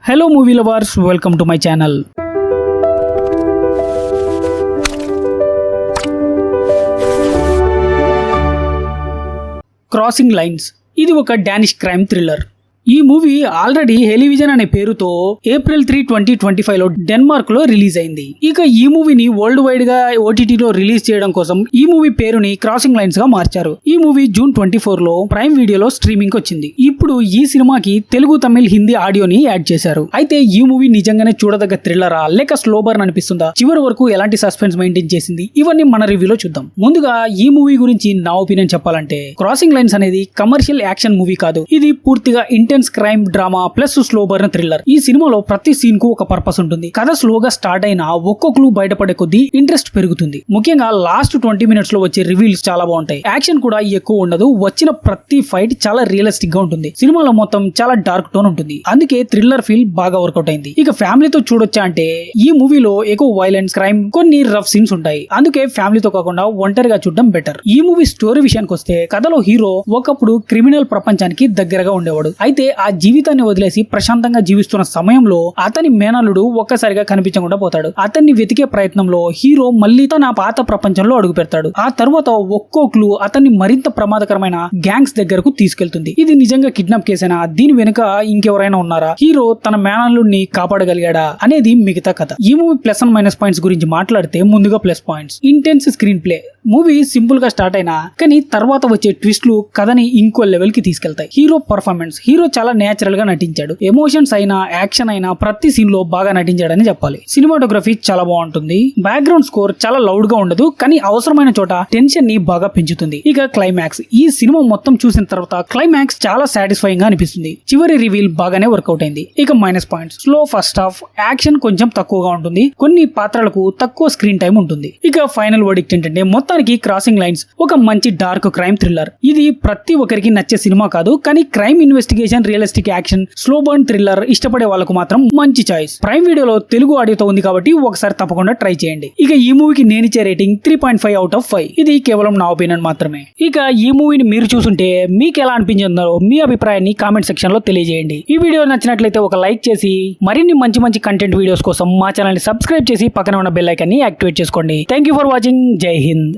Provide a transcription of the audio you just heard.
Hello movie lovers, welcome to my channel. Crossing lines ఇది ఒక Danish crime thriller. ఈ movie already హెలివిజన్ అనే పేరుతో ఏప్రిల్ 3, 2025 లో డెన్మార్క్ లో రిలీజ్ అయింది. ఇక ఈ మూవీని వరల్డ్ వైడ్ గా ఓటీటీలో రిలీజ్ చేయడం కోసం ఈ మూవీ పేరుని క్రాసింగ్ లైన్స్ గా మార్చారు. ఈ మూవీ జూన్ 24 లో ప్రైమ్ వీడియోలో స్ట్రీమింగ్ వచ్చింది. ఇప్పుడు ఈ సినిమాకి తెలుగు, తమిళ్, హిందీ ఆడియోని యాడ్ చేశారు. అయితే ఈ మూవీ నిజంగానే చూడదగ్గ థ్రిల్లరా లేక స్లో బర్న్ అనిపిస్తుందా, చివరి వరకు ఎలాంటి సస్పెన్స్ మెయింటైన్ చేసింది, ఇవన్నీ మన రివ్యూలో చూద్దాం. ముందుగా ఈ మూవీ గురించి నా ఒపీనియన్ చెప్పాలంటే, క్రాసింగ్ లైన్స్ అనేది కమర్షియల్ యాక్షన్ మూవీ కాదు. ఇది పూర్తిగా intense crime drama plus slow burn thriller. ఈ సినిమాలో ప్రతి సీన్ కు ఒక పర్పస్ ఉంటుంది. కథ స్లోగా స్టార్ట్ అయినా ఒక్కో క్లూ బయటపడే కొద్దీ ఇంట్రెస్ట్ పెరుగుతుంది. ముఖ్యంగా లాస్ట్ 20 minutes లో వచ్చే రివీల్స్ చాలా బాగుంటాయి. యాక్షన్ కూడా ఎక్కువ ఉండదు. వచ్చిన ప్రతి ఫైట్ చాలా రియలిస్టిక్ గా ఉంటుంది. సినిమాలో మొత్తం చాలా డార్క్ టోన్ ఉంటుంది. అందుకే థ్రిల్లర్ ఫీల్ బాగా వర్కౌట్ అయింది. ఇక ఫ్యామిలీతో చూడొచ్చా అంటే, ఈ మూవీలో ఎక్కువ వైలెన్స్, క్రైమ్, కొన్ని రఫ్ సీన్స్ ఉంటాయి. అందుకే ఫ్యామిలీతో కాకుండా ఒంటరిగా చూడడం బెటర్. ఈ మూవీ స్టోరీ విషయానికి వస్తే, కథలో హీరో ఒకప్పుడు క్రిమినల్ ప్రపంచానికి దగ్గరగా ఉండేవాడు. అయితే ఆ జీవితాన్ని వదిలేసి ప్రశాంతంగా జీవిస్తున్న సమయంలో అతని మేనల్లుడు ఒక్కసారిగా కనిపించకుండా పోతాడు. అతన్ని వెతికే ప్రయత్నంలో హీరో మళ్ళీ తన పాత ప్రపంచంలో అడుగు పెడతాడు. ఆ తర్వాత ఒక్కో క్లూ అతన్ని మరింత ప్రమాదకరమైన గ్యాంగ్స్ దగ్గరకు తీసుకెళ్తుంది. ఇది నిజంగా కిడ్నాప్ కేసేనా, దీని వెనుక ఇంకెవరైనా ఉన్నారా, హీరో తన మేనల్లుడిని కాపాడగలిగాడా అనేది మిగతా కథ. ఈ movie plus and minus points గురించి మాట్లాడితే, ముందుగా plus points. Intense screen play. Movie simple గా స్టార్ట్ అయినా కానీ తర్వాత వచ్చే ట్విస్ట్లు కథని ఇంకో లెవెల్ కి తీసుకెళ్తాయి. Hero performance. హీరో చాలా నేచురల్ గా నటించాడు. ఎమోషన్స్ అయినా యాక్షన్ అయినా ప్రతి సీన్ లో బాగా నటించాడని చెప్పాలి. సినిమాటోగ్రఫీ చాలా బాగుంటుంది. బ్యాక్గ్రౌండ్ స్కోర్ చాలా లౌడ్ గా ఉండదు, కానీ అవసరమైన చోట టెన్షన్ ని బాగా పెంచుతుంది. ఇక క్లైమాక్స్. ఈ సినిమా మొత్తం చూసిన తర్వాత క్లైమాక్స్ చాలా సాటిస్ఫైయింగ్ గా అనిపిస్తుంది. చివరి రివీల్ బాగానే వర్కౌట్ అయింది. ఇక minus points. Slow first half, action కొంచెం తక్కువగా ఉంటుంది, కొన్ని పాత్రలకు తక్కువ స్క్రీన్ టైం ఉంటుంది. ఇక ఫైనల్ వర్డిక్ట్ ఏంటంటే, మొత్తానికి క్రాసింగ్ లైన్స్ ఒక మంచి డార్క్ క్రైమ్ థ్రిల్లర్. ఇది ప్రతి ఒక్కరికి నచ్చే సినిమా కాదు, కానీ crime investigation, realistic action, slow burn thriller ఇష్టపడే వాళ్ళకు మాత్రం మంచి చాయిస్. ప్రైమ్ వీడియోలో తెలుగు ఆడియోతో ఉంది కాబట్టి ఒకసారి తప్పకుండా ట్రై చేయండి. ఇక ఈ మూవీకి నేనిచ్చే రేటింగ్ 3.5 out of 5. ఇది కేవలం నా ఒపీనియన్ మాత్రమే. ఇక ఈ మూవీని మీరు చూసుంటే మీకు ఎలా అనిపించిందో మీ అభిప్రాయాన్ని కామెంట్ సెక్షన్ లో తెలియజేయండి. ఈ వీడియో నచ్చినట్లయితే ఒక లైక్ చేసి, మరిన్ని మంచి మంచి కంటెంట్ వీడియోస్ కోసం మా ఛానల్ ని సబ్స్క్రైబ్ చేసి పక్కన ఉన్న బెల్ ఐకాన్ ని యాక్టివేట్ చేసుకోండి. Thank you for watching. జై హింద్.